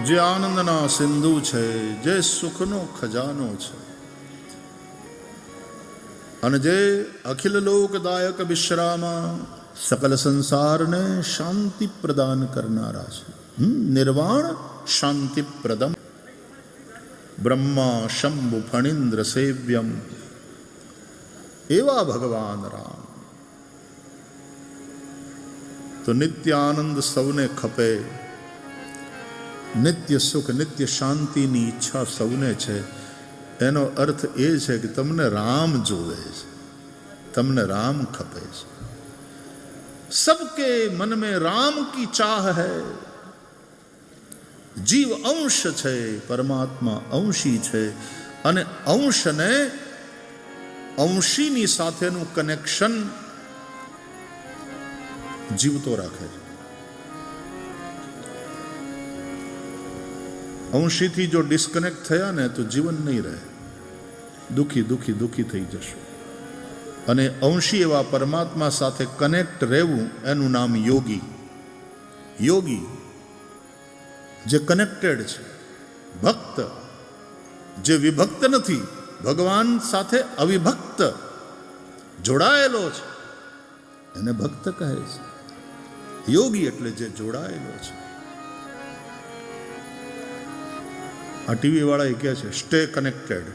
જે આનંદના સિંધુ છે, જે સુખનો ખજાનો છે, અને જે અખિલ લોકદાયક વિશ્રામા સકલ સંસારને શાંતિ પ્રદાન કરનારા છે. નિર્વાણ શાંતિ પ્રદમ બ્રહ્મા શંભુ ફણીન્દ્ર સેવ્યમ એવા ભગવાન રામ. તો નિત્ય આનંદ સૌને ખપે, નિત્ય સુખ નિત્ય શાંતિની ઈચ્છા સૌને છે. એનો અર્થ એ છે કે તમને રામ જોવે છે, તમને રામ ખપે છે. सबके मन में राम की चाह है. જીવ અંશ છે, પરમાત્મા અંશી છે, અને અંશને અંશીની સાથેનું કનેક્શન જીવતો રાખે છે. અંશીથી જો ડિસ્કનેક્ટ થયા ને તો જીવન નહીં રહે, દુઃખી દુઃખી દુઃખી થઈ જશે. અને અંશી એવા પરમાત્મા સાથે કનેક્ટ રહેવું એનું નામ યોગી. યોગી જે કનેક્ટેડ છે, ભક્ત જે વિભક્ત નથી, ભગવાન સાથે અવિભક્ત જોડાયેલો છે, એને ભક્ત કહે છે. યોગી એટલે જે જોડાયેલો છે. આ ટીવી વાળા કહે છે સ્टे कनेक्टेड,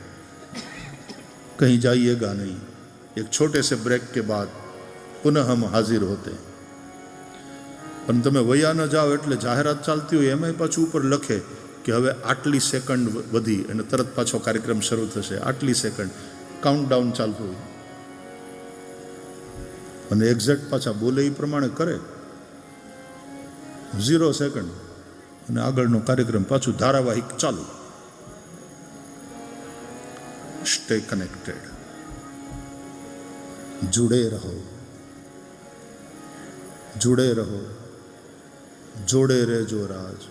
कहीं जाइएगा नहीं, एक छोटे से ब्रेक के बाद पुनः हम हाजिर होते. પણ તમે વયા ન જાઓ એટલે જાહેરાત ચાલતી હોય એમાં પાછું ઉપર લખે કે હવે આટલી સેકન્ડ વધી અને તરત પાછો કાર્યક્રમ શરૂ થશે. આટલી સેકન્ડ કાઉન્ટડાઉન ચાલતું હોય અને એક્ઝેક્ટ પાછા બોલે એ પ્રમાણે કરે. 0 સેકન્ડ અને આગળનો કાર્યક્રમ પાછું ધારાવાહિક ચાલુ. સ્ટે કનેક્ટેડ, जुड़े रहो, जुड़े रहो, जोड़े रहो राज,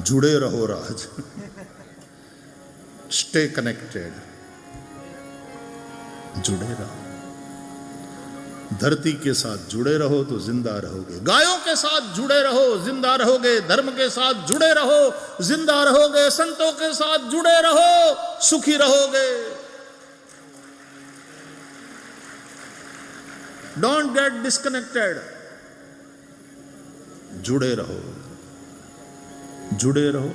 जुड़े रहो राज. स्टे कनेक्टेड, जुड़े रहो. धरती के साथ जुड़े रहो तो जिंदा रहोगे, गायों के साथ जुड़े रहो जिंदा रहोगे, धर्म के साथ जुड़े रहो जिंदा रहोगे, संतों के साथ जुड़े रहो सुखी रहोगे. Don't get disconnected. जुड़े रहो, जुड़े रहो,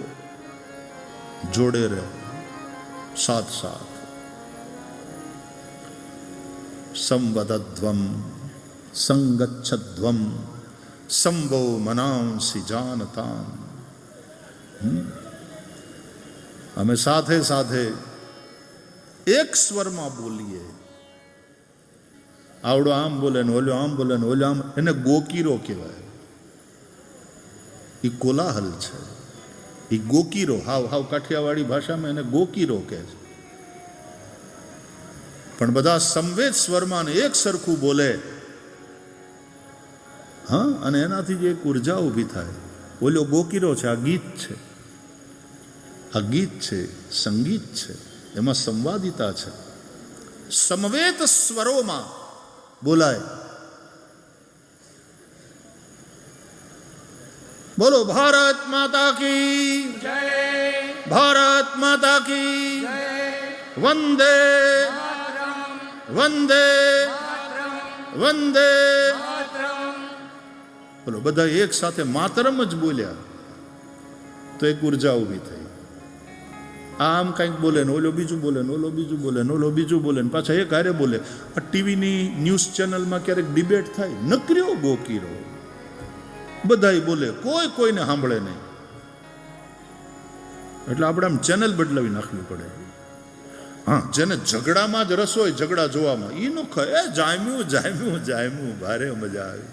जोड़े रहो, साथ साथ. संवदध्वम संगच्छध्वम संभो मनांसि जानताम. हमें साथे साथे एक स्वर में बोलिए. આવડો આમ બોલે ને ઓલો આમ બોલે ને ઓલો આમ, એને ગોકીરો કહેવાય. એ કોલાહલ છે, એ ગોકીરો. હાવ કાઠિયાવાડી ભાષામાં એને ગોકીરો કહે છે. પણ બધા સંવેદ સ્વરમાં એક સરખું બોલે, હા, અને એનાથી જે એક ઉર્જા ઊભી થાય. ઓલો ગોકીરો છે, આ ગીત છે, આ ગીત છે, સંગીત છે, એમાં સંવાદિતા છે. સમવેત સ્વરોમાં બોલાય. બોલો ભારત માતા કી જય, ભારત માતા કી જય, વંદે વંદે વંદે. બોલો બધા એક સાથે માતરમ જ બોલ્યા તો એક ઉર્જા ઊભી થઈ. આમ કંઈક બોલે ને ઓલો બીજું બોલે ને ઓલો બીજું બોલે ને ઓલો બીજું બોલે ને પાછા એક હારે બોલે. આ ટીવીની ન્યૂઝ ચેનલમાં ક્યારેક ડિબેટ થાય, નકર્યો ગોકીરો, બધાય બોલે, કોઈ કોઈને સાંભળે નહીં. એટલે આપણે આમ ચેનલ બદલાવી નાખવી પડે. હા, જેને ઝઘડામાં જ રસ હોય, ઝઘડા જોવામાં, એનું જામ્યું જામ્યું જામ્યું, ભારે મજા આવી.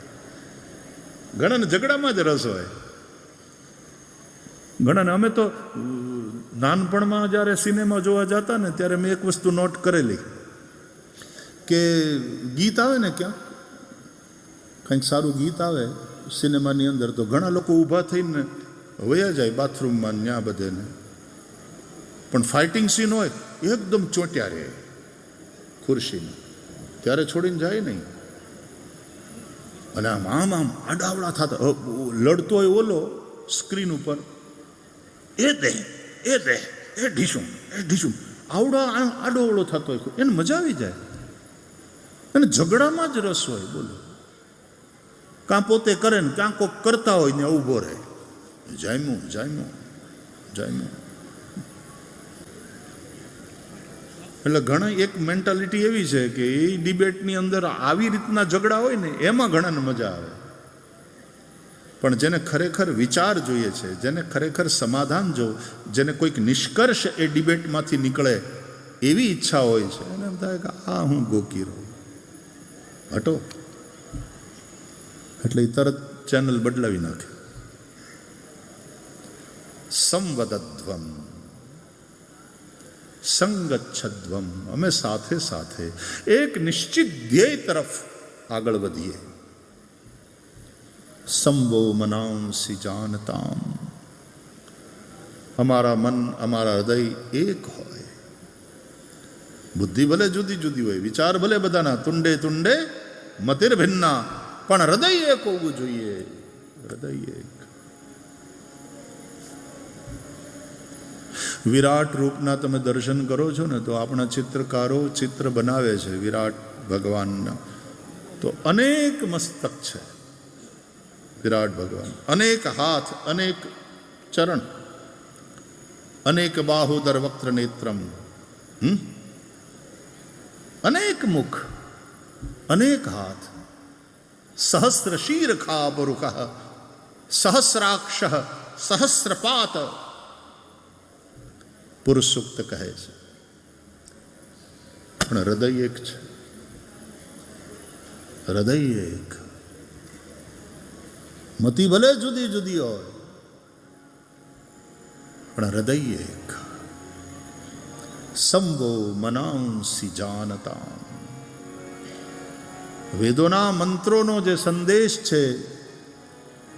ઘણાને ઝઘડામાં જ રસ હોય. ઘણાને, અમે તો નાનપણમાં જ્યારે સિનેમા જોવા જતા ને ત્યારે મેં એક વસ્તુ નોટ કરેલી કે ગીત આવે ને, ક્યાં કંઈક સારું ગીત આવે સિનેમાની અંદર, તો ઘણા લોકો ઊભા થઈને વયા જાય બાથરૂમમાં ન્યા બધેને. પણ ફાઇટિંગ સીન હોય એકદમ ચોંટ્યા રહે ખુરશીમાં, ત્યારે છોડીને જાય નહીં. અને આમ આમ આમ આડાવડા થતા, લડતો હોય ઓલો સ્ક્રીન ઉપર, એ દે એ દે એ ઢીસું આવડો આડોવડો થતો હોય, એને મજા આવી જાય. અને ઝઘડામાં જ રસ હોય. બોલો, કાં પોતે કરે ને કાં કોક કરતા હોય ને ઊભો રહે, જામ્યું. એટલે ઘણા એક મેન્ટાલિટી એવી છે કે એ ડિબેટની અંદર આવી રીતના ઝઘડા હોય ને એમાં ઘણાને મજા આવે. પણ જેને ખરેખર વિચાર જોઈએ છે, જેને ખરેખર સમાધાન જેને કોઈક નિષ્કર્ષ એ ડિબેટમાંથી નીકળે એવી ઈચ્છા હોય છે, એને એમ થાય કે આ હું ગોકી રહું, હટો. એટલે એ તરત ચેનલ બદલાવી નાખે. સંવદધ્વમ સંગચ્છધ્વમ, અમે સાથે સાથે એક નિશ્ચિત ધ્યેય તરફ આગળ વધીએ. સંવો મનાંસી જાનતામ, અમારા મન અમારા હૃદય એક હોય. બુદ્ધિ ભલે જુદી જુદી હોય, વિચાર ભલે બધાના તુંડે તુંડે મતિર ભિન્ના, પણ હૃદય એક હોવું જોઈએ. હૃદય એક. વિરાટ રૂપના તમે દર્શન કરો છો ને તો આપણા ચિત્રકારો ચિત્ર બનાવે છે વિરાટ ભગવાનના, તો અનેક મસ્તક છે વિરાટ ભગવાન, અનેક હાથ, અનેક ચરણ, અનેક બાહુદર વક્ત્ર નેત્રમ, અનેક મુખ, અનેક હાથ, સહસ્ર શીરખા બરુખ, સહસ્રાક્ષ, સહસ્રપાત. પુરુષ સૂક્ત કહે છે. પણ હૃદય એક છે. હૃદય એક. મતિ ભલે જુદી જુદી હોય, પણ હૃદય એક. સંવો મનાંસી જાનતા. વેદોના મંત્રોનો જે સંદેશ છે,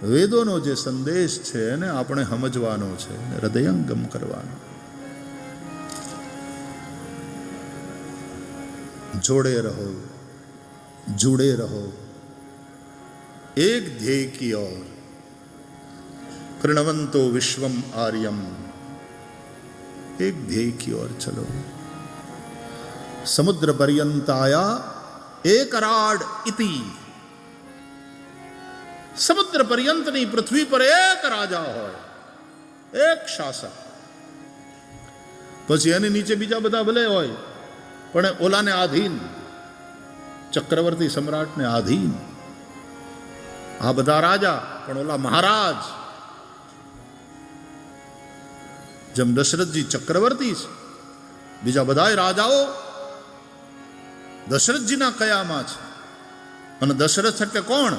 વેદોનો જે સંદેશ છે એને આપણે સમજવાનો છે, હૃદયંગમ કરવાનો. जोड़े रहो, जुड़े रहो एक ध्येय की ओर. कृणवंतो विश्वम आर्यम, एक ध्येय की ओर चलो. समुद्र पर्यंताया एक राड इति. समुद्र पर्यंतनी पृथ्वी पर एक राजा હોય, એક શાસક. પછી એની નીચે બીજા બધા ભલે હોય, પણ ઓલાને આધીન, ચક્રવર્તી સમ્રાટને આધીન. આ બધા રાજા, પણ ઓલા મહારાજ. જેમ દશરથજી ચક્રવર્તી છે, બીજા બધા રાજાઓ દશરથજીના કયામાં છે. અને દશરથ એટલે કોણ?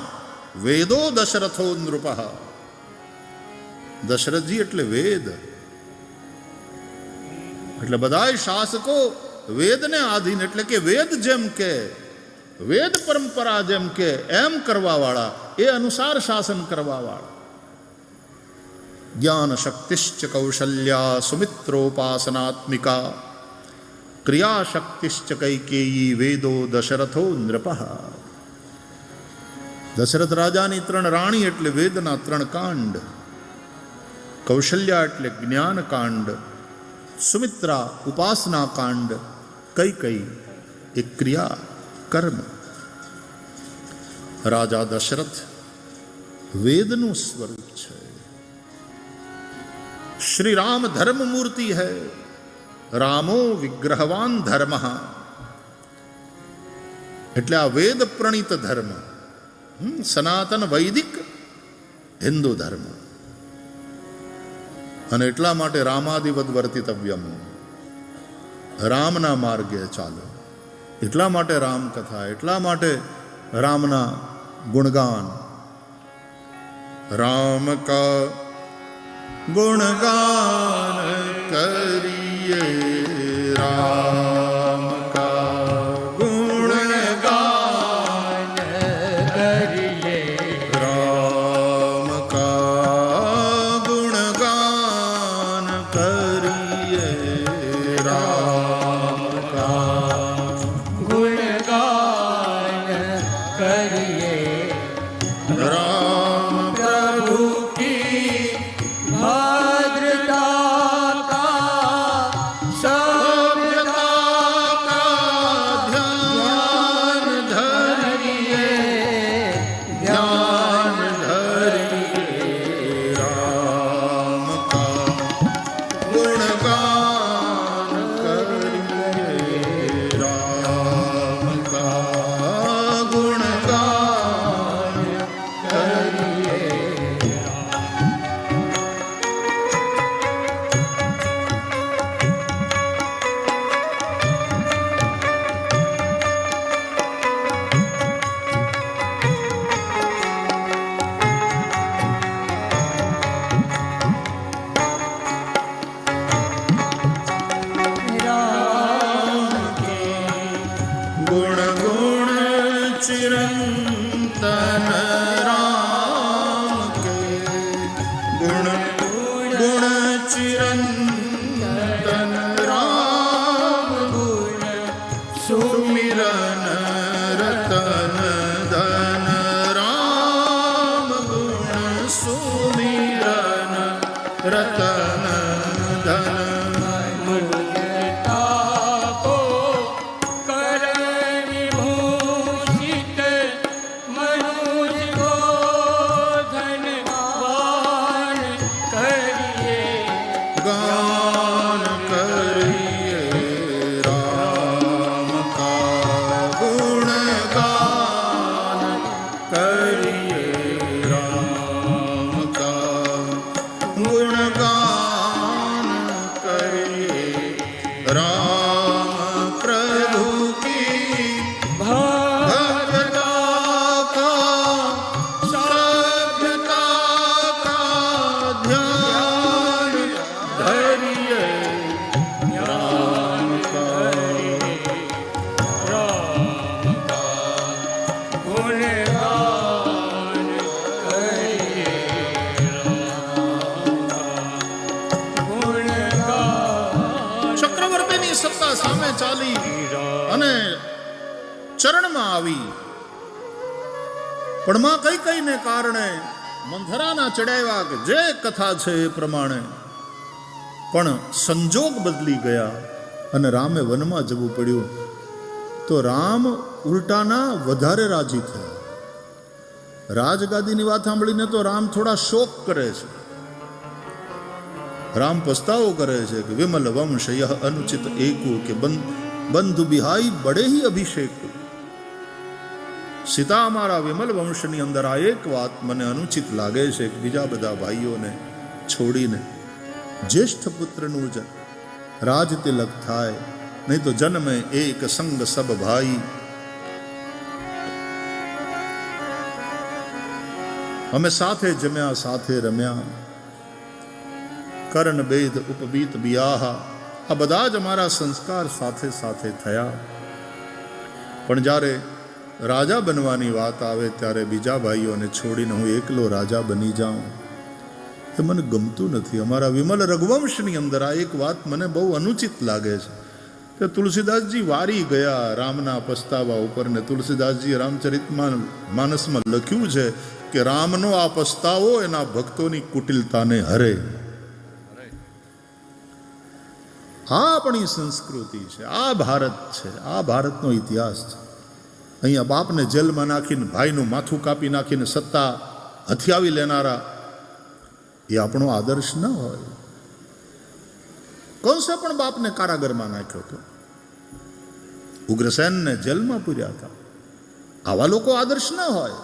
વેદો દશરથો નૃપ. દશરથજી એટલે વેદ. એટલે બધા શાસકો વેદને આધીન, એટલે કે વેદ જેમ કે, વેદ પરંપરા જેમ કે એમ કરવા વાળા, એ અનુસાર શાસન કરવા વાળા. જ્ઞાન શક્તિશ્ચ કૌશલ્યા સુમિત્રોપાસનાત્મિકા, ક્રિયા શક્તિશ્ચ કૈકેયી વેદો દશરથો નૃપ. દશરથ રાજાની 3 રાણી એટલે વેદના 3 કાંડ. કૌશલ્યા એટલે જ્ઞાન કાંડ, સુમિત્રા ઉપાસના કાંડ, કઈ એક ક્રિયા કર્મ. રાજા દશરથ વેદનું સ્વરૂપ છે. શ્રી રામ ધર્મ મૂર્તિ હૈ, રામો વિગ્રહવાન ધર્મ. એટલે આ વેદ પ્રણીત ધર્મ, સનાતન વૈદિક હિન્દુ ધર્મ. અને એટલા માટે રામાદિવદ વર્તિતવ્યમ, રામના માર્ગે ચાલો. એટલા માટે રામકથા, એટલા માટે રામના ગુણગાન. રામ કા ગુણગાન કરીએ, રામ કા ગુણગાન કરીએ, રામ કા ગુણગાન કરીએ, રામ કા ગુણગાન કરીએ, રામ પ્રભુ કી ગુણ ગુણ ચિરંતન રામ ગુણ સુમિરન રતન ધન રામ ગુણ સુમિરન રતન ધન સામે ચાલી અને ચરણમાં આવી, પણ માં કઈ કઈને કારણે મંથરાના ચડાવ્યા કે જે કથા છે એ પ્રમાણે, પણ સંજોગ બદલી ગયા અને રામે વનમાં જવું પડ્યું. તો રામ ઉલટાના વધારે રાજી થયા. રાજગાદીની વાત સાંભળીને તો રામ થોડા શોક કરે છે, રામ પસ્તાવો કરે છે કે વિમલ વંશ યહ અનુચિત એકુ કે બંધુ બિહાઈ બડે હી અભિષેક. સીતા અમારા વિમલ વંશની અંદર આ એક વાત મને અનુચિત લાગે છે કે બીજા બધા ભાઈઓને છોડીને જ્યેષ્ઠ પુત્રનું જ રાજ તિલક થાય, નહીં તો જન્મે એક સંગ સબ ભાઈ. અમે સાથે જમ્યા સાથે રમ્યા, કર્ણ બેદ ઉપબીત બિયાહા, આ બધા જ અમારા સંસ્કાર સાથે સાથે થયા. પણ જ્યારે રાજા બનવાની વાત આવે ત્યારે બીજા ભાઈઓને છોડીને હું એકલો રાજા બની જાઉં એ મને ગમતું નથી. અમારા વિમલ રઘુવંશની અંદર આ એક વાત મને બહુ અનુચિત લાગે છે કે તુલસીદાસજી વારી ગયા રામના પસ્તાવા ઉપર, ને તુલસીદાસજી રામચરિતમાનસમાં લખ્યું છે કે રામનો આ પસ્તાવો એના ભક્તોની કુટિલતાને હરે. આ આપણી સંસ્કૃતિ છે, આ ભારત છે, આ ભારતનો ઇતિહાસ છે. અહીંયા બાપને જેલમાં નાખીને ભાઈનું માથું કાપી નાખીને સત્તા હથિયાવી લેનારા એ આપણો આદર્શ ન હોય. કંસે પણ બાપને કારાગરમાં નાખ્યો હતો, ઉગ્રસેનને જેલમાં પૂર્યા હતા. આવા લોકો આદર્શ ન હોય.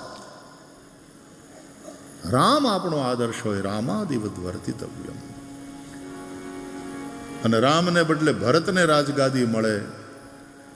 રામ આપણો આદર્શ હોય. રામાદિવદ વર્તિતવ્યમ. અને રામને બદલે ભરતને રાજગાદી મળે,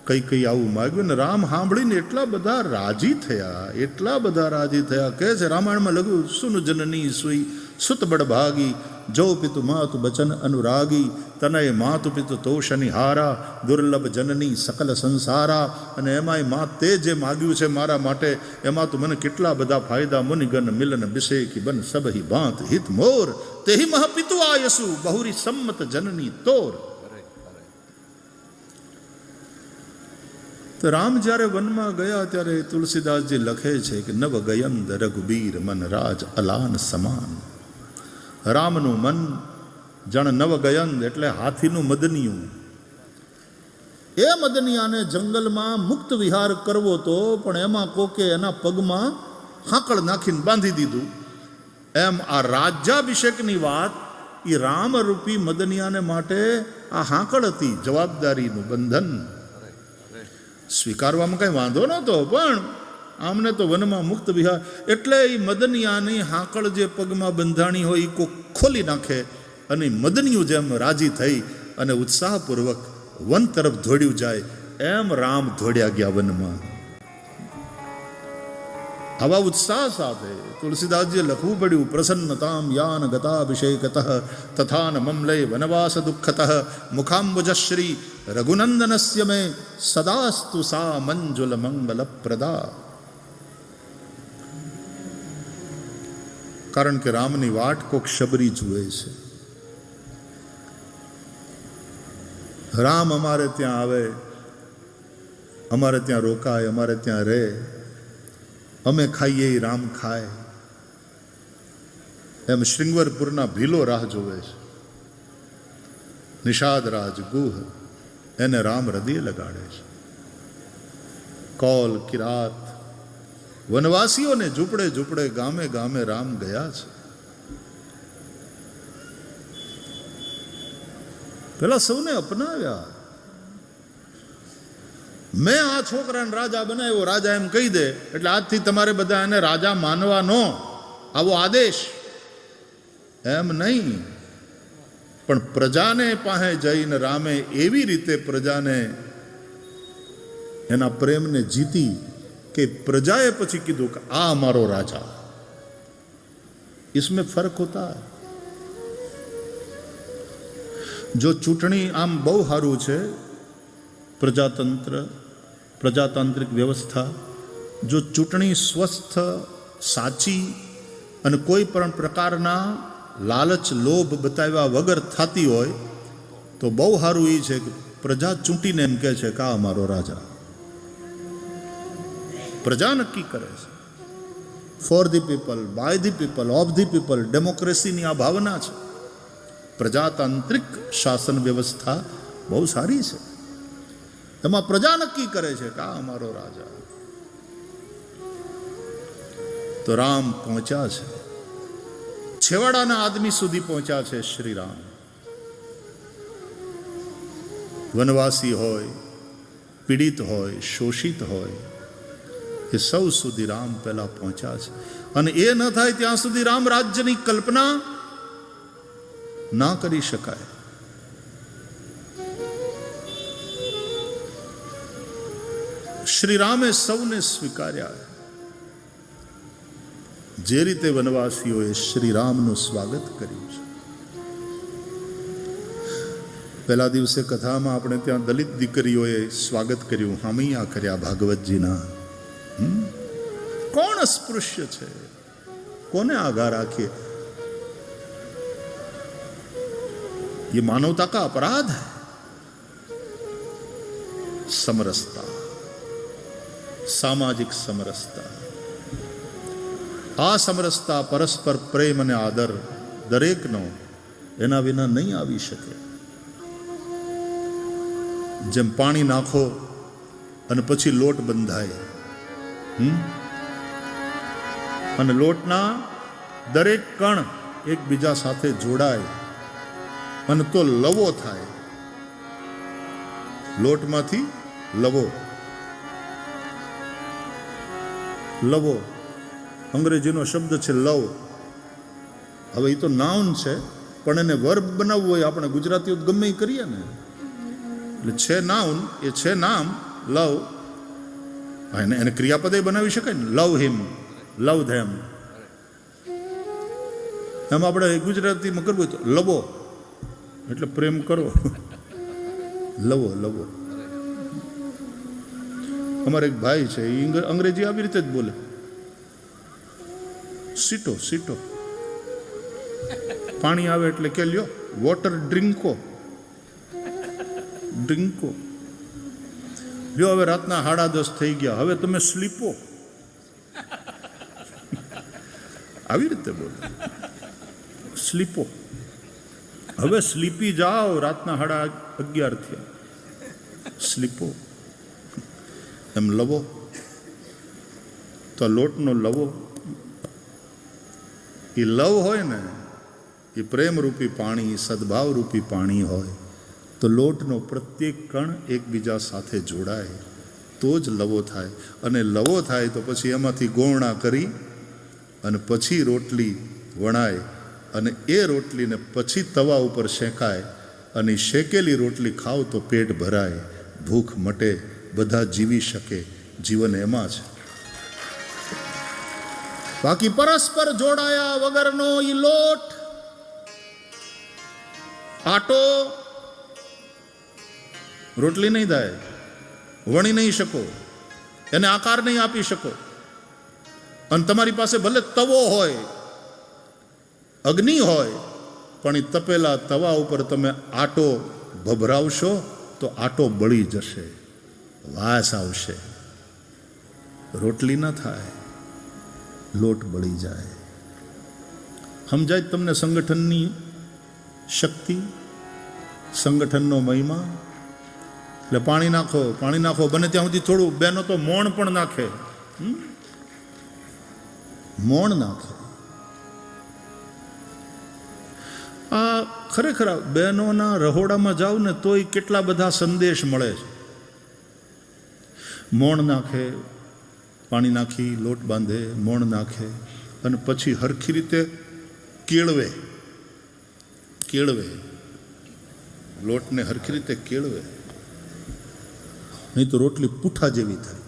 કઈ આવું માગ્યું ને રામ સાંભળીને એટલા બધા રાજી થયા, એટલા બધા રાજી થયા. કહે છે રામાયણમાં લખ્યું, સુન જનની સુઈ સુત બડભાગી, જો પિતુ માતુ બચન અનુરાગી, તનય માતુ પિતુ તોષની હારા, દુર્લભ જનની સકલ સંસારા. અને એમાંય મા તે જે માગ્યું છે મારા માટે, એમાં તો મને કેટલા બધા ફાયદા. મુનિગન મિલન બિષેકી બન સબહી ભાંત હિત મોર, તેહી મહ પિતુ આયસુ બહુરી સંમત જનની તોર. તો રામ જ્યારે વનમાં ગયા ત્યારે તુલસીદાસજી લખે છે કે નવ ગયંદ રઘુબીર મન રાજ અલાન સમાન. રામનું મન જાણે નવ ગયંદ એટલે હાથીનું મદનિયું. એ મદનિયાને જંગલમાં મુક્ત વિહાર કરવો તો, પણ એમાં કોકે એના પગમાં હાંકળ નાખીને બાંધી દીધું. એમ આ રાજ્યાભિષેકની વાત એ રામરૂપી મદનિયાને માટે આ હાંકળ હતી, જવાબદારીનું બંધન. સ્વીકારવામાં કંઈ વાંધો નહોતો, પણ આમને તો વનમાં મુક્ત વિહાર એટલે એ મદનિયાની હાંકળ જે પગમાં બંધાણી હોય એ કોક ખોલી નાખે, અને મદનિયું જેમ રાજી થઈ અને ઉત્સાહપૂર્વક વન તરફ દોડ્યું જાય, એમ રામ દોડ્યા ગયા વનમાં. આવા ઉત્સાહ સાથે તુલસીદાસજીએ લખવું પડ્યું, પ્રસન્નતામ યાન ગતાભિષેકતઃ તથાન મમલે વનવાસ દુઃખતઃ મુખાંબુજશ્રી રઘુનંદનસ્ય મે સદાસ્તુ સા મંજુલ મંગલ પ્રદા. કારણ કે રામની વાટ કોક શબરી જુએ છે. રામ અમારે ત્યાં આવે, અમારે ત્યાં રોકાય, અમારે ત્યાં રહે, અમે ખાઈએ એ રામ ખાય, એમ શ્રીંગવરપુરના ભીલો રાહ જોવે છે. નિષાદ રાજ ગુહ એને રામ હૃદય લગાડે છે. કૌલ કિરાત વનવાસીઓને ઝૂંપડે ઝૂંપડે ગામે ગામે રામ ગયા છે. પેલા સૌને અપનાવ્યા. મેં આ છોકરાને રાજા બનાવ્યો, રાજા એમ કહી દે એટલે આજથી તમારે બધા એને રાજા માનવાનો, આવો આદેશ. એમ નહીં, પણ પ્રજાને પાસે જઈને રામે એવી રીતે પ્રજાને એના પ્રેમને જીતી કે પ્રજાએ પછી કીધું કે આ અમારો રાજા. इसमें फर्क होता है. જો ચૂંટણી આમ બહુ સારું છે, પ્રજાતાંત્રિક વ્યવસ્થા, જો ચૂંટણી સ્વસ્થ, સાચી અને કોઈ પણ પ્રકારના લાલચ લોભ બતાવ્યા વગર થતી હોય તો બહુ સારું એ છે કે પ્રજા ચૂંટીને એમ કહે છે કે આ અમારો રાજા. પ્રજા નક્કી કરે છે. For the people, by the people, of the people. ડેમોક્રેસીની આ ભાવના છે. પ્રજાતાંત્રિક શાસન વ્યવસ્થા બહુ સારી છે. એમાં પ્રજા નક્કી કરે છે કે આ અમારો રાજા. તો રામ પહોંચ્યા છે, છેવાડાના આદમી સુધી પહોંચ્યા છે શ્રી રામ. વનવાસી હોય, પીડિત હોય, શોષિત હોય, એ સૌ સુધી રામ પહેલા પહોંચ્યા છે. અને એ ન થાય ત્યાં સુધી રામ રાજ્યની કલ્પના ના કરી શકાય. શ્રી રામે સૌને સ્વીકાર્યા. જે રીતે વનવાસીઓએ શ્રી રામનું સ્વાગત કર્યું છે. પહેલા દિવસે કથામાં આપણે ત્યાં દલિત દીકરીઓએ સ્વાગત કર્યું, હામૈયા કર્યા ભાગવતજીના. કોણ અસ્પૃશ્ય છે, કોને આઘા રાખીએ? ये मानवता का अपराध है. समरसता, सामाजिक समरसता, આ સમરસતા, પરસ્પર પ્રેમ અને આદર દરેકનો એના વિના નહીં આવી શકે. જેમ પાણી નાખો અને પછી લોટ બંધાય, અને લોટના દરેક કણ એકબીજા સાથે જોડાય અને તો લવો થાય. લોટમાંથી લવો, લવો અંગ્રેજીનો શબ્દ છે લવ. હવે એ તો નાઉન છે, પણ એને વર્બ બનાવવું હોય આપણે ગુજરાતીઓ ગમે એ કરીએ ને, એટલે છે નાઉન, એ છે નામ લવ. એને ક્રિયાપદે બનાવી શકાય ને. લવ હિમ, લવ ધેમ. એમ આપણે ગુજરાતીમાં કરવું હોય તો લવો એટલે પ્રેમ કરો. લવો, લવો. અમારે એક ભાઈ છે, એ અંગ્રેજી આવી રીતે જ બોલે. સીટો, સીટો. પાણી આવે એટલે કે લ્યો વોટર ડ્રિંકો, ડ્રિંકો. લ્યો હવે રાતના 10:30 થઈ ગયા, હવે તમે સ્લીપો. આવી રીતે બોલે, સ્લીપો. હવે સ્લીપી જાઓ, રાતના 11:30 થયા, સ્લીપો. એમ લવો તો લોટનો લવો, એ લવ હોય ને, એ પ્રેમરૂપી પાણી, સદભાવરૂપી પાણી હોય તો લોટનો પ્રત્યેક કણ એકબીજા સાથે જોડાય તો જ લવો થાય. અને લવો થાય તો પછી એમાંથી ગોળણા કરી અને પછી રોટલી વણાય, અને એ રોટલીને પછી તવા ઉપર શેકાય, અને શેકેલી રોટલી ખાવ તો પેટ ભરાય, ભૂખ મટે, બધા જીવી શકે. જીવન એમાં છે. બાકી પરસ્પર જોડાયા વગરનો ઈ લોટ, આટો, રોટલી નહીં થાય, વણી નહીં શકો, એને આકાર નહીં આપી શકો. અને તમારી પાસે ભલે તવો હોય, અગ્નિ હોય પણ એ તપેલા તવા ઉપર તમે આટો ભભરાવશો તો આટો બળી જશે, વાસ આવશે, રોટલી ન થાય, લોટ બળી જાય. સમજાય તમને સંગઠનની શક્તિ, સંગઠનનો મહિમા? એટલે પાણી નાખો, બને ત્યાં સુધી થોડું. બેનો તો મોણ પણ નાખે, મોણ નાખે. આ ખરેખર બહેનોના રહોડામાં જાઓ ને તોય કેટલા બધા સંદેશ મળે છે. મોણ નાખે, પાણી નાખી લોટ બાંધે, મોણ નાખે અને પછી હરખી રીતે કેળવે, લોટને હરખી રીતે કેળવે, નહીં તો રોટલી પૂઠા જેવી થાય.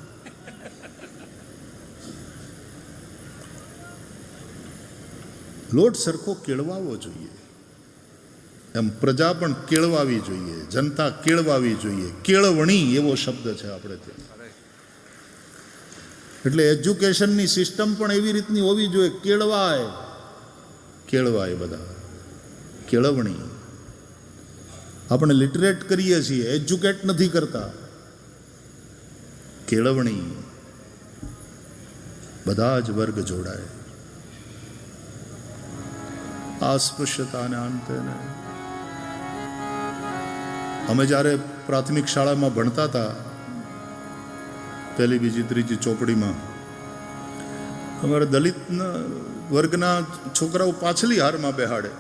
લોટ સરખો કેળવાવો જોઈએ, એમ પ્રજા પણ કેળવાવી જોઈએ, જનતા કેળવાવી જોઈએ. કેળવણી એવો શબ્દ છે આપણે ત્યાં. એટલે એજ્યુકેશનની સિસ્ટમ પણ એવી રીતની હોવી જોઈએ, કેળવાય બધા, કેળવણી. આપણે લિટરેટ કરીએ છીએ, એજ્યુકેટ નથી કરતા. કેળવણી, બધા જ વર્ગ જોડાય. અસ્પૃશ્યતાના અંતે અમે જ્યારે પ્રાથમિક શાળામાં ભણતા હતા, પહેલી બીજી ત્રીજી ચોપડીમાં, અમારા દલિત વર્ગના છોકરાઓ પાછલી હારમાં બેહાડે.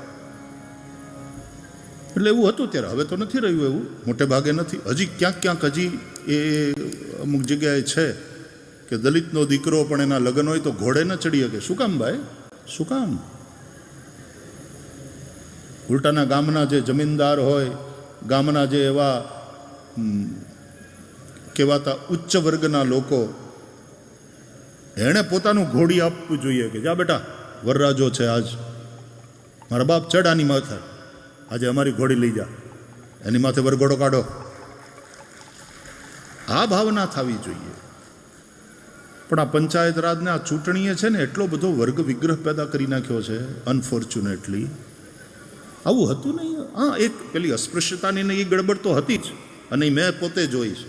એટલે એવું હતું ત્યારે. હવે તો નથી રહ્યું એવું, મોટે ભાગે નથી. હજી ક્યાંક હજી એ અમુક જગ્યાએ છે કે દલિતનો દીકરો પણ એના લગ્ન હોય તો ઘોડે ન ચડી શકે. શું કામ ભાઈ, શું કામ? ઉલટાના ગામના જે જમીનદાર હોય, ગામના જે એવા કહેવાતા ઉચ્ચ વર્ગના લોકો, એણે પોતાનું ઘોડી આપવું જોઈએ કે જા બેટા, વરરાજો છે આજ, મારા બાપ ચડાની માથે, આજે અમારી ઘોડી લઈ જા, એની માથે વરઘોડો કાઢો. આ ભાવના થવી જોઈએ. પણ આ પંચાયત રાજને આ ચૂંટણીએ છે ને એટલો બધો વર્ગ વિગ્રહ પેદા કરી નાખ્યો છે, અનફોર્ચ્યુનેટલી. આવું હતું નહીં. હા, એક પેલી અસ્પૃશ્યતાની ને એ ગડબડ તો હતી જ, અને મેં પોતે જોઈ છે.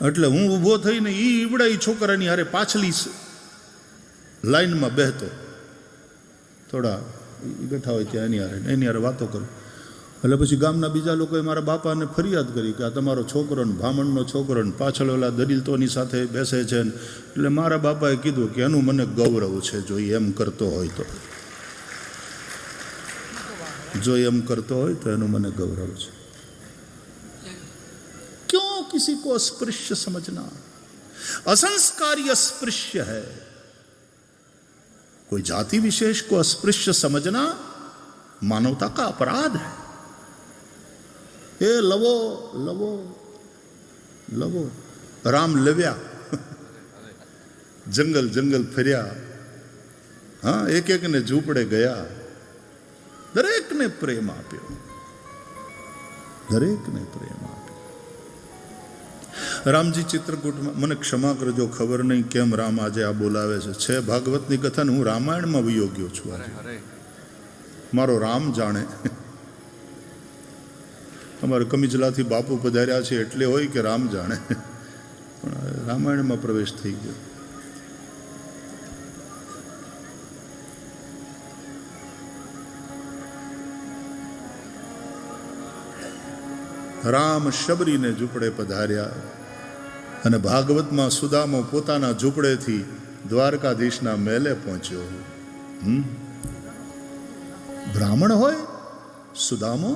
એટલે હું ઊભો થઈને એ ઈવડા છોકરાની હારે પાછલી લાઈનમાં બેહતો, થોડા બેઠા હોય ત્યાં એની હારે વાતો કરું. એટલે પછી ગામના બીજા લોકોએ મારા બાપાને ફરિયાદ કરી કે આ તમારો છોકરો ને બ્રાહ્મણનો છોકરો ને પાછળ ઓલા દલિતોની સાથે બેસે છે. એટલે મારા બાપાએ કીધું કે એનું મને ગૌરવ છે, જો એમ કરતો હોય તો, એનું મને ગૌરવ છે. क्यों किसी को अस्पृश्य समझना? असंस्कारी अस्पृश्य है. कोई जाति विशेष को अस्पृश्य समझना मानवता का अपराध है. એ લવો રામ લેવ્યા, જંગલ ફર્યા, હા, એકને ઝૂંપડે ગયા, દરેકને પ્રેમ આપ્યો, રામજી ચિત્રકૂટમાં, મને ક્ષમા કરજો, ખબર નહીં કેમ રામ આજે આ બોલાવે છે ભાગવતની કથા. હું રામાયણમાં વયો ગયો છું આજે. મારો રામ જાણે. અમારે કમિજલાથી બાપુ પધાર્યા છે એટલે હોય કે રામ જાણે, પણ રામાયણમાં પ્રવેશ થઈ ગયો. રામ શબરીને ઝૂંપડે પધાર્યા અને ભાગવતમાં સુદામો પોતાના ઝૂંપડેથી દ્વારકાધીશના મહેલે પહોંચ્યો. બ્રાહ્મણ હોય સુદામો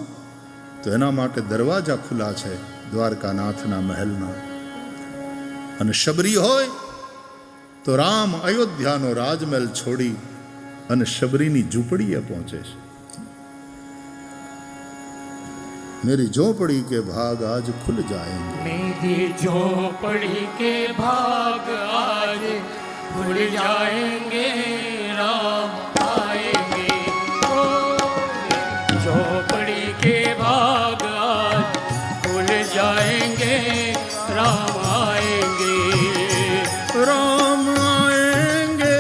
તો એના માટે દરવાજા ખુલ્લા છે દ્વારકાનાથના મહેલના, અને શબરી હોય તો રામ અયોધ્યાનો રાજમહેલ છોડી અને શબરીની ઝૂંપડીએ પહોંચે છે. मेरी झोपड़ी के भाग आज खुल जाएंगे, मेरी झोपड़ी के भाग आज खुल जाएंगे, राम आएंगे. ओ झोपड़ी के भाग आज खुल जाएंगे, राम आएंगे. राम आएंगे,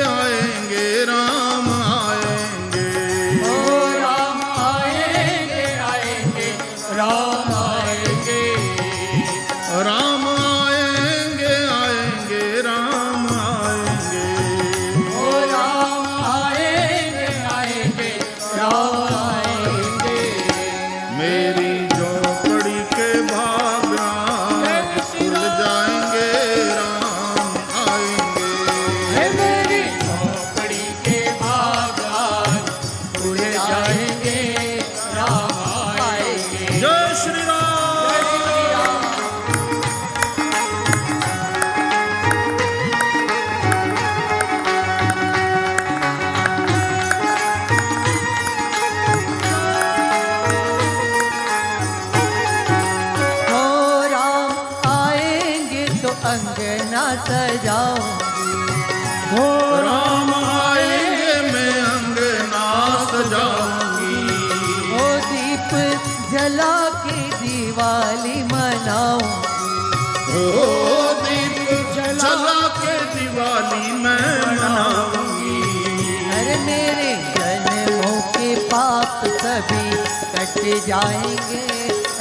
कट जाएंगे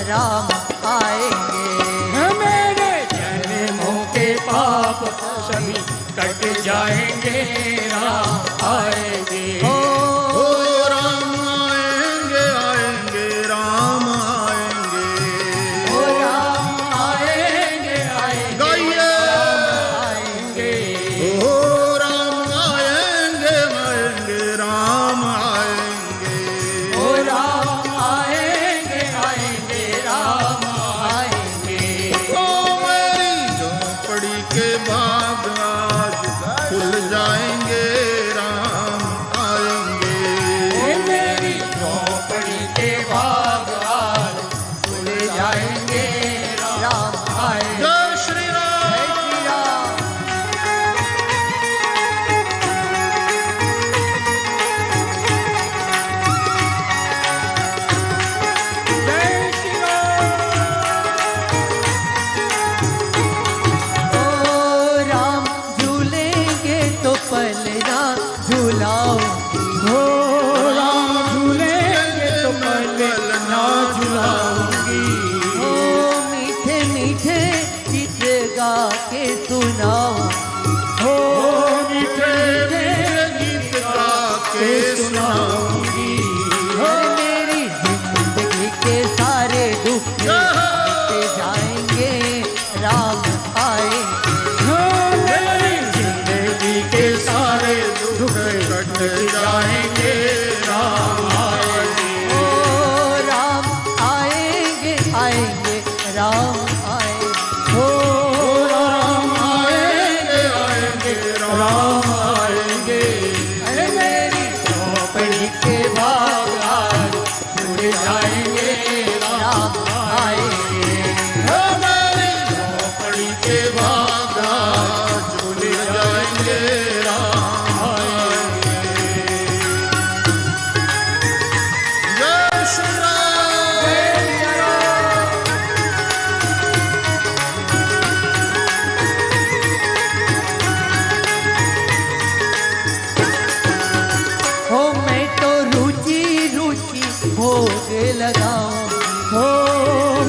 राम आएंगे। मेरे जन्मों के पाप सभी कट जाएंगे राम आएंगे। ओ राम आएंगे आएंगे राम आएंगे। ओ राम आएंगे आएंगे गाइए आएंगे। ओ राम आएंगे आएंगे राम आएंगे। ओ राम आएंगे आएंगे राम आएंगे। ओ मेरी झोपड़ी के बाग आज खुल जाएंगे राम आएंगे। ये मेरी झोपड़ी के बाग आज खुल जाएंगे राम आएंगे। जय श्री राम। जय श्री राम। जय श्री राम। ओ राम झूलेंगे तो पलना झूलाऊंगी। हो राम झूलेंगे तो पल ना झुलाऊंगी। ओ मीठे मीठे गीत गा के सुनाऊंगी। हो मीठे मीठे गीत गा के सुनाऊंगी। और मेरी जिंदगी के सारे दुख मिटते जाएंगे राम आएंगे। हो मेरी जिंदगी के सारे दुख कट जाएंगे राम आएंगे। ओ राम आएंगे आएंगे राम आएंगे। हो राम आएंगे आएंगे राम आएंगे। अरे मेरी झोपड़ी के बाग आज खुल जाएंगे राम आएंगे। हो मेरी झोपड़ी के बाग आज खुल जाएंगे राम आएंगे। जय श्री राम। हो मैं तो रुचि रुचि भोग लगाऊंगी। हो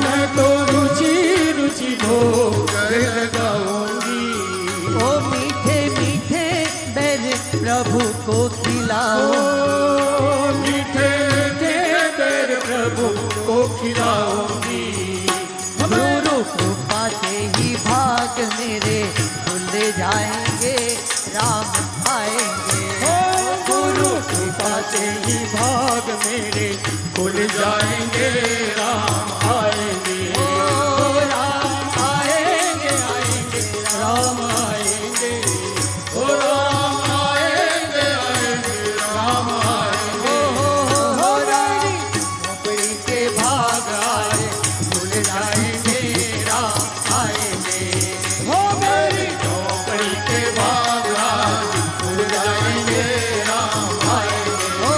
मैं तो रुचि रुचि भोग लगाऊंगी। ओ मीठे मीठे बैर प्रभु को खिलाओ। ओ मीठे मीठे तेरे प्रभु को खिलाऊंगी। गुरु कृपा से ही भाग मेरे खुल जाएंगे राम आएंगे। ओ गुरु कृपा से ही भाग मेरे खुल जाएंगे राम आएंगे। ओ राम आएंगे आएंगे राम आएंगे। ओ राम आएंगे आएंगे राम आएंगे। हो मेरी झोपड़ी के भाग आए खुल जाएंगे राम आएंगे। हो मेरी झोपड़ी के भाग आए खुल जाएंगे राम आएंगे। हो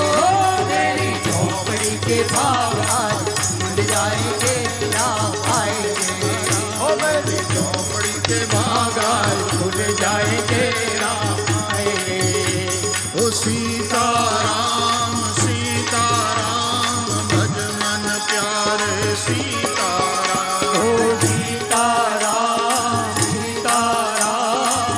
मेरी झोपड़ी के भाग आए खुल जाएंगे राम आएंगे। हो मेरी झोपड़ी के भाग आए खुल जाएंगे राम आएंगे। ओ सीताराम सीताराम भज मन प्यारे सीताराम। ओ सीताराम सीताराम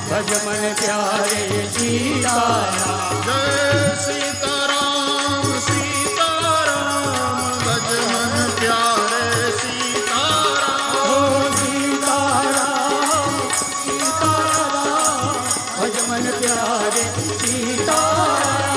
भज मन प्यारे सीताराम। जय सीताराम सीताराम भज मन प्यारे सीताराम। ओ सीताराम सीताराम भज मन प्यारे सीताराम।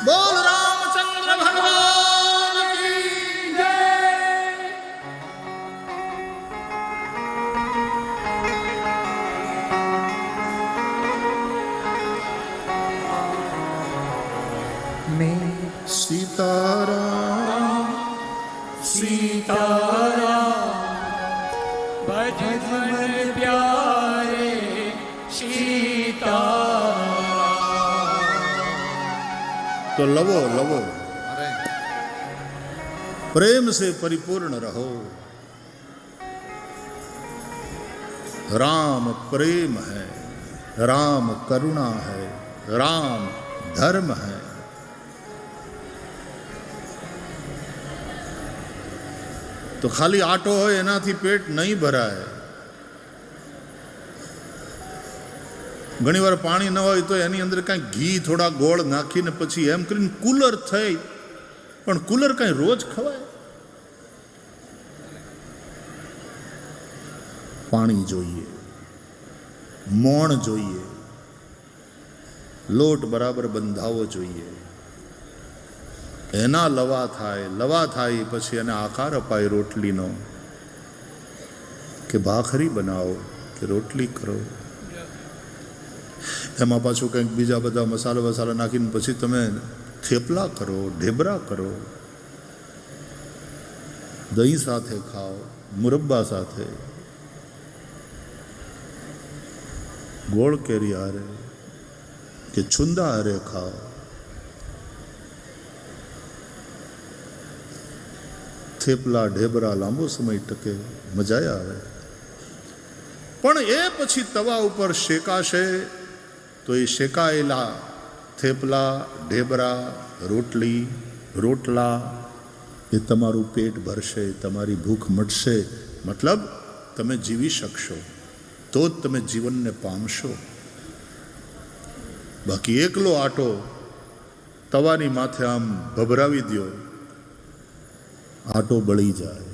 બોલ રામચંદ્ર ભગવાન કી જય. मैं સીતારામ सीताराम भज मन प्यारे सीताराम तो लवो लवो प्रेम से परिपूर्ण रहो. राम प्रेम है, राम करुणा है, राम धर्म है. तो खाली आटो हो एनाथी पेट नहीं भराय. घणी વાર પાણી ન હોય તો એની અંદર કાંઈ ઘી થોડા ગોળ નાખીને પછી એમ કરીને કુલર થઈ, પણ કુલર કાંઈ રોજ ખવાય? પાણી જોઈએ, મોણ જોઈએ, લોટ બરાબર બંધાવો જોઈએ. એના લવા થાય પછી એને આકાર અપાય રોટલીનો, કે ભાખરી બનાવો કે રોટલી કરો. એમાં પાછું કંઈક બીજા બધા મસાલા નાખીને પછી તમે થેપલા કરો, ઢેબરા કરો, દહીં સાથે ખાઓ, મુરબ્બા સાથે, ગોળ કેરી હારે કે છુંદા હારે ખાઓ. થેપલા ઢેબરા લાંબો સમય ટકે, મજા આવે. પણ એ પછી તવા ઉપર શેકાશે તો એ શેકાયેલા થેપલા, ઢેબરા, રોટલી, રોટલા એ તમારું પેટ ભરશે, તમારી ભૂખ મટશે. મતલબ તમે જીવી શકશો, તો જ તમે જીવનને પામશો. બાકી એકલો આટો તવાની માથે આમ ભભરાવી દ્યો, આટો બળી જાય,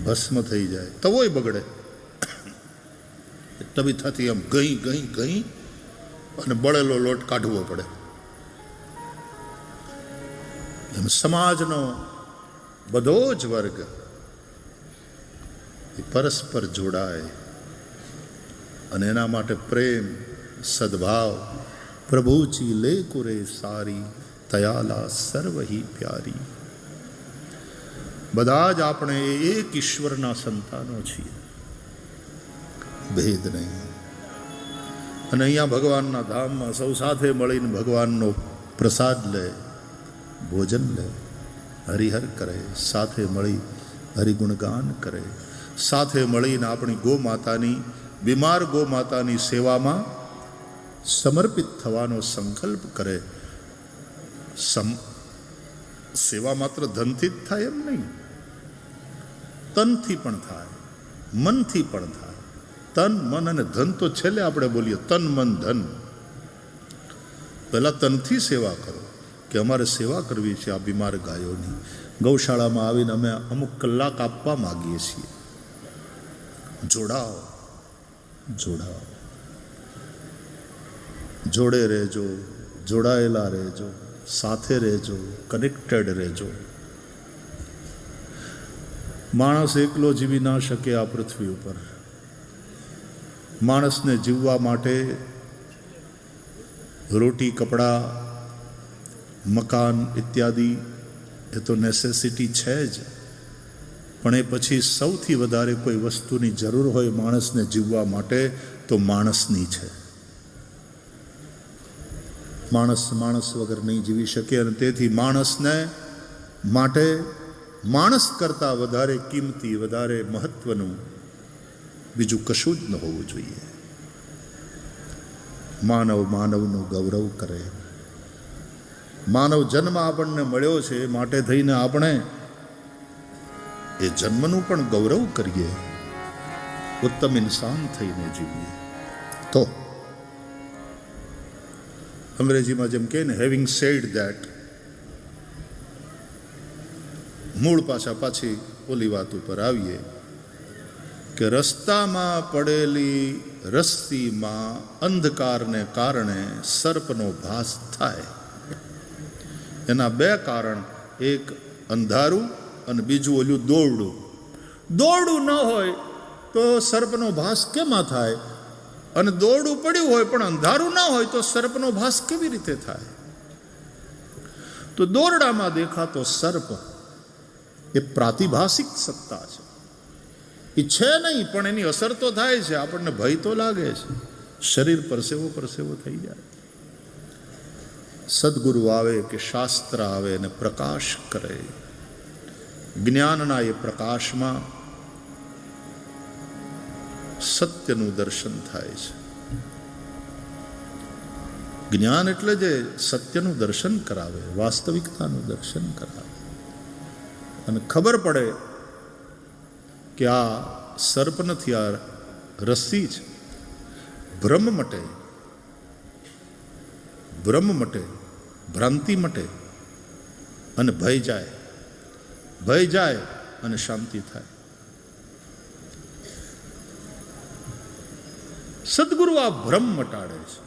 ભસ્મ થઈ જાય, તવોય બગડે. તવીથાથી આમ ગઈ અને બળેલો લોટ કાઢવો પડે. એમ સમાજનો બધો જ વર્ગ એ પરસ્પર જોડાય અને એના માટે પ્રેમ, સદભાવ, પ્રભુજી લે કુરે સારી, તયાલા સર્વહી પ્યારી. બધા જ આપણે એક ઈશ્વરના સંતાનો છીએ, ભેદ નહીં. અને અહીંયા ભગવાનના ધામમાં સૌ સાથે મળીને ભગવાનનો પ્રસાદ લે, ભોજન લે, હરિહર કરે, સાથે મળી હરિગુણગાન કરે, સાથે મળીને આપણી ગો માતાની, બીમાર ગો માતાની સેવામાં સમર્પિત થવાનો સંકલ્પ કરે. સેવા માત્ર ધનથી જ થાય એમ નહીં, તનથી પણ થાય, મનથી પણ થાય. તન, મન અને ધન તો છેલ્લે આપણે બોલીએ, તન, મન, ધન. પહેલાં તનથી સેવા કરો કે અમારે સેવા કરવી છે આ બીમાર ગાયોની. ગૌશાળામાં આવીને અમે અમુક કલાક આપવા માગીએ છીએ. જોડાઓ, જોડે રહેજો, જોડાયેલા રહેજો, સાથે રહેજો, કનેક્ટેડ રહેજો. માણસ એકલો જીવી ના શકે આ પૃથ્વી ઉપર. માણસને જીવવા માટે રોટી, કપડાં, મકાન ઇત્યાદિ એ તો નેસેસિટી છે જ, પણ એ પછી સૌથી વધારે કોઈ વસ્તુની જરૂર હોય માણસને જીવવા માટે તો માણસની છે. માણસ વગર નહીં જીવી શકે. અને તેથી માણસને માટે માણસ કરતાં વધારે કિંમતી, વધારે મહત્વનું બીજું કશું જ ન હોવું જોઈએ. માનવ માનવનું ગૌરવ કરે. માનવ જન્મ આપણને મળ્યો છે માટે થઈને આપણે એ જન્મનું પણ ગૌરવ કરીએ, ઉત્તમ ઇન્સાન થઈને જીવીએ. તો અંગ્રેજીમાં જેમ કહે ને, હેવિંગ સેડ ધેટ, મૂળ પાછી ઓલી વાત ઉપર આવીએ કે રસ્તામાં પડેલી રસ્સીમાં અંધકારને કારણે સર્પનો ભાસ થાય. એના બે કારણ, એક અંધારું અને બીજું ઓલું દોરડું. દોરડું ન હોય તો સર્પનો ભાસ કેમાં થાય? અને દોરડું પડ્યું હોય પણ અંધારું ના હોય તો સર્પનો ભાસ કેવી રીતે થાય? તો દોરડામાં દેખાતો સર્પ એ પ્રાતિભાસિક સત્તા છે. એ છે નહીં પણ એની અસર તો થાય છે. આપણને ભય તો લાગે છે, શરીર પરસેવો પરસેવો થઈ જાય. સદગુરુ આવે કે શાસ્ત્ર આવે અને પ્રકાશ કરે. જ્ઞાનના એ પ્રકાશમાં સત્યનું દર્શન થાય છે. જ્ઞાન એટલે જે સત્યનું દર્શન કરાવે, વાસ્તવિકતાનું દર્શન કરાવે. અને ખબર પડે કે આ સર્પ નથી, આ રસ્સી છે. ભ્રમ મટે, ભ્રમ મટે, ભ્રાંતિ મટે અને ભય જાય. ભય જાય અને શાંતિ થાય. સદગુરુ આ ભ્રમ મટાડે છે.